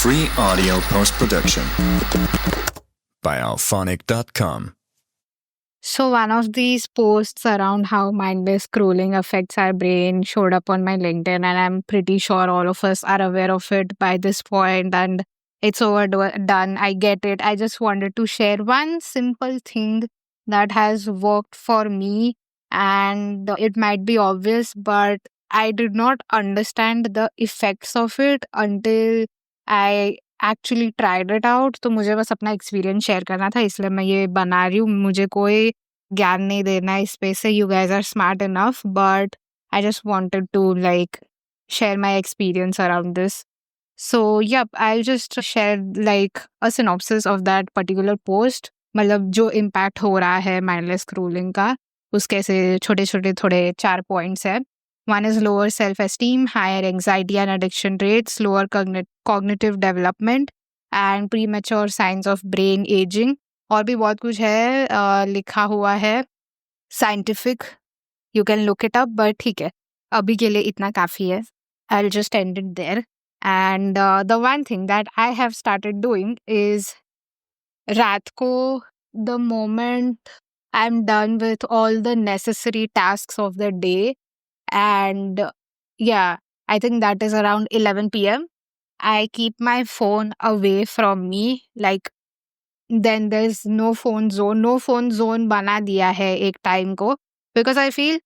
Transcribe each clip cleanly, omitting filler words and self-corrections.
Free audio post-production by alphonic.com. So one of these posts around how mindless scrolling affects our brain showed up on my LinkedIn, and I'm pretty sure all of us are aware of it by this point, and it's overdone. I get it. I just wanted to share one simple thing that has worked for me, and it might be obvious, but I did not understand the effects of it until I actually tried it out. तो मुझे बस अपना experience share करना था, इसलिए मैं ये बना रही हूँ. मुझे कोई ज्ञान नहीं देना है इस पे से. You guys are smart enough, but I just wanted to like share my experience around this. So yep, I'll just share like a synopsis of that particular post. मतलब जो impact हो रहा है mindless scrolling का, उसके से छोटे छोटे थोड़े 4 points है. One is lower self-esteem, higher anxiety and addiction rates, lower cognitive development, and premature signs of brain aging. और भी बहुत कुछ है लिखा हुआ है scientific. You can look it up, but ठीक है, अभी के लिए इतना काफ़ी है. I'll just end it there. And the one thing that I have started doing is रात को the moment I'm done with all the necessary tasks of the day, and yeah, I think that is around 11 p.m. I keep my phone away from me. Like, then there's no phone zone. No phone zone बना दिया है एक time को, because I feel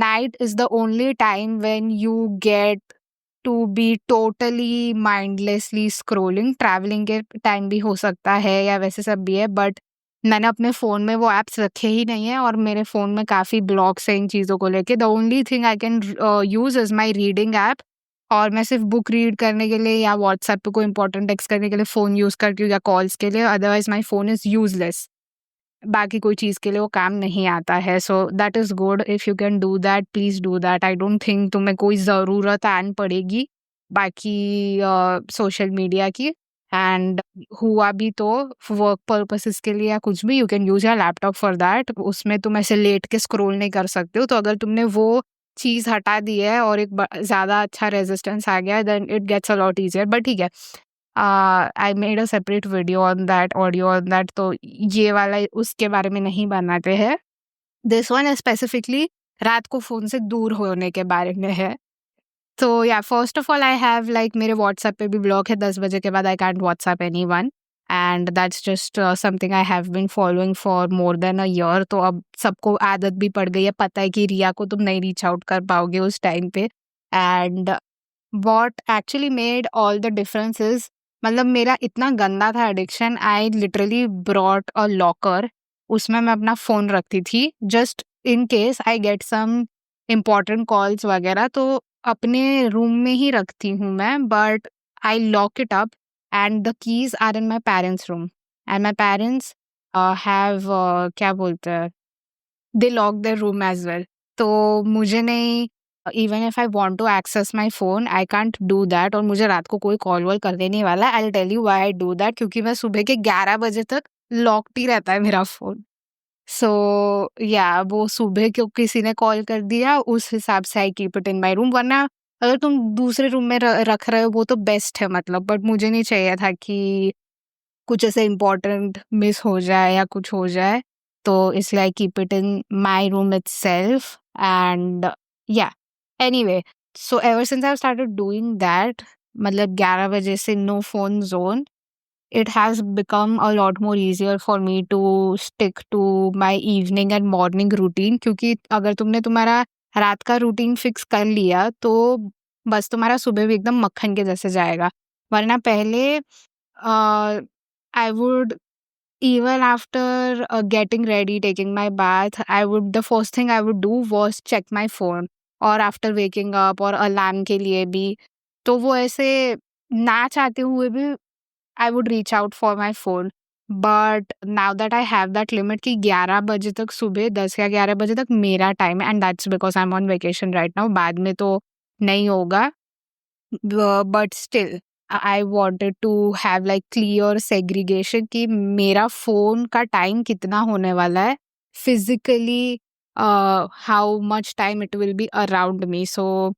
night is the only time when you get to be totally mindlessly scrolling. Traveling के time भी हो सकता है या वैसे सब भी है, but मैंने अपने फ़ोन में वो ऐप्स रखे ही नहीं है, और मेरे फ़ोन में काफ़ी ब्लॉक्स हैं इन चीज़ों को लेके. The only thing I can use is my reading app, और मैं सिर्फ बुक रीड करने के लिए या व्हाट्सएप पे कोई इंपॉर्टेंट टेक्स्ट करने के लिए फ़ोन यूज़ करती हूँ, या कॉल्स के लिए. Otherwise my phone is useless. बाकी कोई चीज़ के लिए वो काम नहीं आता है. So that is good. If you can do that, please do that. I don't think तुम्हें कोई ज़रूरत आन पड़ेगी बाकी सोशल मीडिया की. एंड हुआ भी तो वर्क पर्पसेस के लिए या कुछ भी, you can use your laptop for that. उसमें तुम ऐसे लेट के स्क्रॉल नहीं कर सकते हो. तो अगर तुमने वो चीज़ हटा दी है और एक ज़्यादा अच्छा रेजिस्टेंस आ गया, then it gets a lot easier. But ठीक है, I made a separate video on that, audio on that, तो ये वाला उसके बारे में नहीं बनाते हैं. दिस वन इज स्पेसिफिकली रात को फ़ोन से दूर होने के बारे में है. तो या first of all I have like मेरे व्हाट्सएप पे भी ब्लॉक है. 10 बजे के बाद I can't WhatsApp anyone, and that's just something I have been following for more than a year. तो अब सबको आदत भी पड़ गई है. पता है कि रिया को तुम नहीं रीच आउट कर पाओगे उस टाइम पे. And what actually made all the difference is, मतलब मेरा इतना गंदा था addiction, I literally brought a locker. उसमें मैं अपना फ़ोन रखती थी just in case I get some important calls वगैरह. तो अपने रूम में ही रखती हूँ मैं, but I lock it up, and the keys are in my parents room. And my parents have क्या बोलते हैं, they lock their room as well. तो मुझे नहीं, even if I want to access my phone, I can't do that. और मुझे रात को कोई कॉल वॉल करने नहीं वाला. I will tell you why I do that, क्योंकि मैं सुबह के 11 बजे तक लॉक्ड ही रहता है मेरा फ़ोन. सो या वो सुबह क्यों किसी ने कॉल कर दिया, उस हिसाब से आई keep it in my room. वरना अगर तुम दूसरे रूम में रख रहे हो वो तो बेस्ट है, मतलब. बट मुझे नहीं चाहिए था कि कुछ ऐसे इम्पोर्टेंट मिस हो जाए या कुछ हो जाए, तो इसलिए I keep it in my room itself. And या anyway, so ever since I have started doing that, मतलब 11 बजे से no phone zone, it has become a lot more easier for me to stick to my evening and morning routine. क्योंकि अगर तुमने तुम्हारा रात का रूटीन फिक्स कर लिया तो बस तुम्हारा सुबह भी एकदम मक्खन के जैसे जाएगा. वरना पहले I would, even after getting ready, taking my bath, the first thing I would do was check my phone, और after waking up और अलार्म के लिए भी. तो वो ऐसे ना चाहते हुए भी I would reach out for my phone. But now that I have that limit कि 11 बजे तक, सुबह 10 या 11 बजे तक मेरा टाइम है, and that's because I'm on vacation right now. बाद में तो नहीं होगा. But still, I wanted to have like clear segregation कि मेरा फ़ोन का टाइम कितना होने वाला है, physically how much time it will be around me. So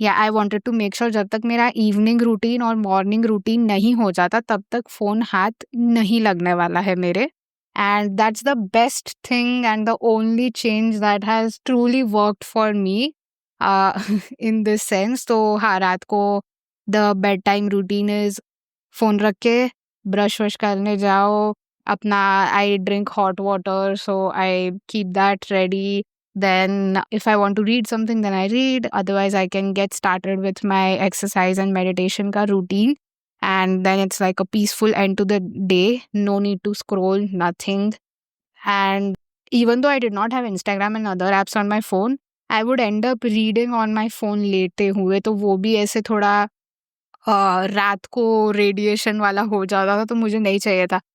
या I wanted to make sure जब तक मेरा इवनिंग रूटीन और मॉर्निंग रूटीन नहीं हो जाता तब तक फ़ोन हाथ नहीं लगने वाला है मेरे। And that's the best thing and the only change that has truly worked for me in this sense. तो हाँ, रात को the bed time routine is phone रख के ब्रश वश करने जाओ, अपना I drink hot water, so I keep that ready. Then if I want to read something, then I read. Otherwise, I can get started with my exercise and meditation ka routine. And then it's like a peaceful end to the day. No need to scroll, nothing. And even though I did not have Instagram and other apps on my phone, I would end up reading on my phone लेटे हुए। तो वो भी ऐसे थोड़ा रात को radiation वाला हो जाता था, तो मुझे नहीं चाहिए था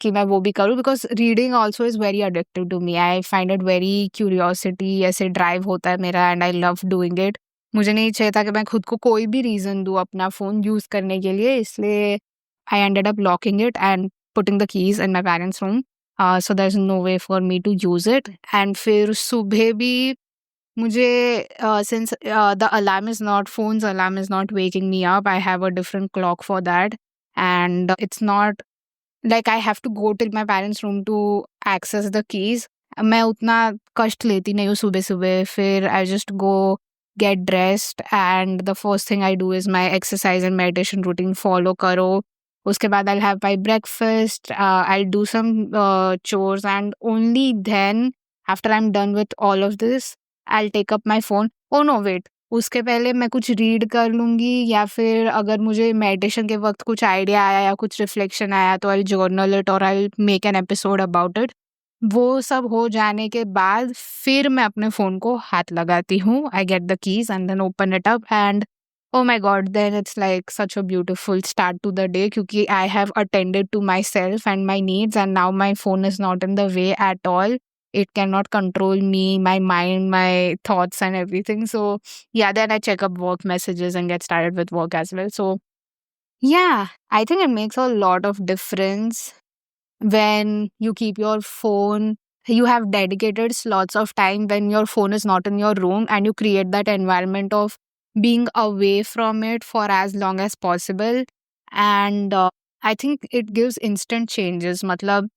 कि मैं वो भी करूँ, because reading also is very addictive to me. I find it very curiosity ऐसे ड्राइव होता है मेरा, and I love doing it. मुझे नहीं चाहिए था कि मैं खुद को कोई भी रीज़न दूँ अपना फ़ोन यूज़ करने के लिए, इसलिए I ended up locking it and putting the keys in my parents room, so there is no way for me to use it. And फिर सुबह भी मुझे since the alarm is not phones alarm is not waking me up, I have a different clock for that, and it's not like I have to go till my parents' room to access the keys. मैं उतना कष्ट लेती नहीं हूँ सुबह-सुबह, फिर I just go get dressed and the first thing I do is my exercise and meditation routine follow करो। उसके बाद I'll have my breakfast, I'll do some chores, and only then after I'm done with all of this, I'll take up my phone. Oh no, wait, उसके पहले मैं कुछ read कर लूँगी, या फिर अगर मुझे मेडिटेशन के वक्त कुछ आइडिया आया या कुछ रिफ्लेक्शन आया तो आई जर्नल इट और I make an episode about it. वो सब हो जाने के बाद फिर मैं अपने फ़ोन को हाथ लगाती हूँ। I get the keys and then open it up and oh my god, then it's like such a beautiful start to the day, क्योंकि I have attended to myself and my needs, and now my phone is not in the way at all. It cannot control me, my mind, my thoughts and everything. So yeah, then I check up work messages and get started with work as well. So yeah, I think it makes a lot of difference when you keep your phone, you have dedicated slots of time when your phone is not in your room, and you create that environment of being away from it for as long as possible. And I think it gives instant changes. Matlab,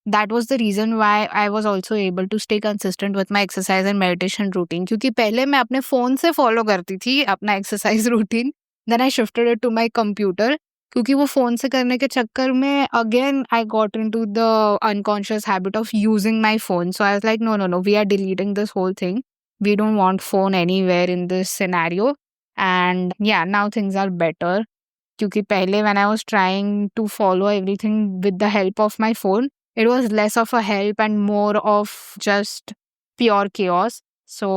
that was the reason why I was also able to stay consistent with my exercise and meditation routine. क्योंकि पहले मैं अपने phone से follow करती थी अपना exercise routine, then I shifted it to my computer, क्योंकि वो फ़ोन से करने के चक्कर में again I got into the unconscious habit of using my phone. So I was like no no no, we are deleting this whole thing. We don't want phone anywhere in this scenario. And yeah, now things are better. क्योंकि पहले when I was trying to follow everything with the help of my phone, it was less of a help and more of just pure chaos. So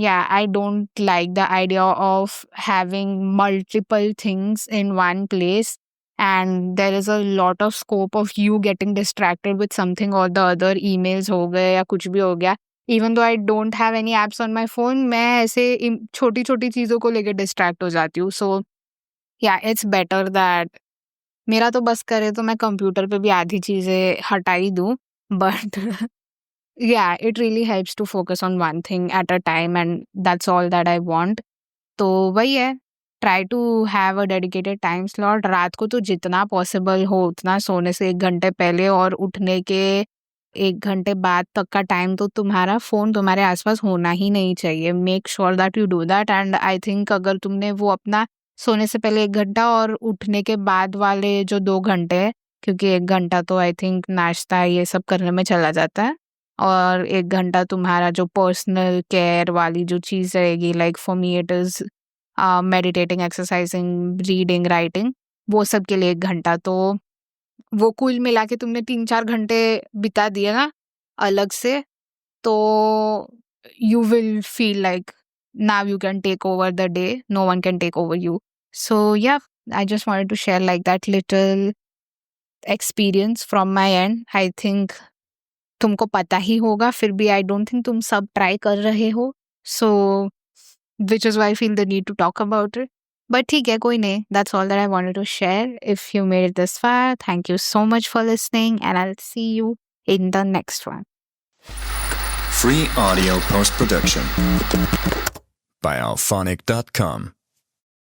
yeah, I don't like the idea of having multiple things in one place, and there is a lot of scope of you getting distracted with something or the other. emails हो गए या कुछ भी हो गया, even though I don't have any apps on my phone, मैं ऐसे छोटी-छोटी चीज़ों को लेके डिस्ट्रैक्ट हो जाती हूँ. So yeah, it's better that मेरा तो बस करे तो मैं कंप्यूटर पे भी आधी चीज़ें हटा ही दूँ, but yeah, it really helps to focus on one thing at a time, and that's all that I want. तो वही है, try to have a dedicated time slot. रात को तो जितना पॉसिबल हो उतना सोने से 1 घंटे पहले और उठने के 1 घंटे बाद तक का टाइम तो तुम्हारा फ़ोन तुम्हारे आसपास होना ही नहीं चाहिए. Make sure that you do that. And I think अगर तुमने वो अपना सोने से पहले 1 घंटा और उठने के बाद वाले जो 2 घंटे हैं, क्योंकि 1 घंटा तो आई थिंक नाश्ता ये सब करने में चला जाता है, और 1 घंटा तुम्हारा जो पर्सनल केयर वाली जो चीज़ रहेगी, like for me it is meditating, exercising, reading, writing, वो सब के लिए 1 घंटा. तो वो कुल मिला के तुमने 3-4 घंटे बिता दिए ना अलग से, तो you will feel like now you can take over the day. No one can take over you. So yeah, I just wanted to share like that little experience from my end. I think तुमको पता ही होगा, फिर भी I don't think तुम सब try कर रहे हो. So which is why I feel the need to talk about it. But ठीक है, कोई नहीं. That's all that I wanted to share. If you made it this far, thank you so much for listening, and I'll see you in the next one. Free audio post production by alphonic.com.